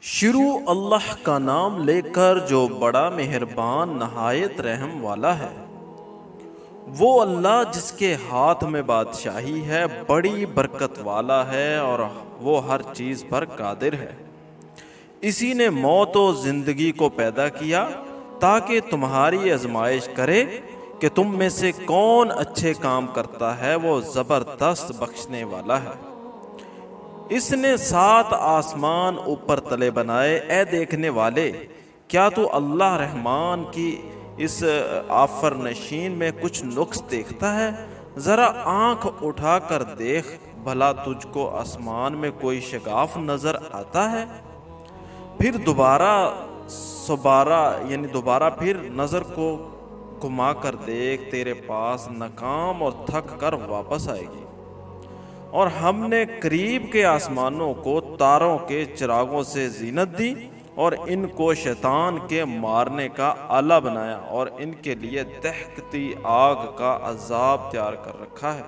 شروع اللہ کا نام لے کر جو بڑا مہربان نہایت رحم والا ہے۔ وہ اللہ جس کے ہاتھ میں بادشاہی ہے، بڑی برکت والا ہے اور وہ ہر چیز پر قادر ہے۔ اسی نے موت و زندگی کو پیدا کیا تاکہ تمہاری آزمائش کرے کہ تم میں سے کون اچھے کام کرتا ہے۔ وہ زبردست بخشنے والا ہے۔ اس نے 7 آسمان اوپر تلے بنائے۔ اے دیکھنے والے، کیا تو اللہ رحمان کی اس آفرنشین میں کچھ نقص دیکھتا ہے؟ ذرا آنکھ اٹھا کر دیکھ، بھلا تجھ کو آسمان میں کوئی شگاف نظر آتا ہے؟ پھر دوبارہ پھر نظر کو گھما کر دیکھ، تیرے پاس ناکام اور تھک کر واپس آئے گی۔ اور ہم نے قریب کے آسمانوں کو تاروں کے چراغوں سے زینت دی اور ان کو شیطان کے مارنے کا آلہ بنایا اور ان کے لیے دہکتی آگ کا عذاب تیار کر رکھا ہے۔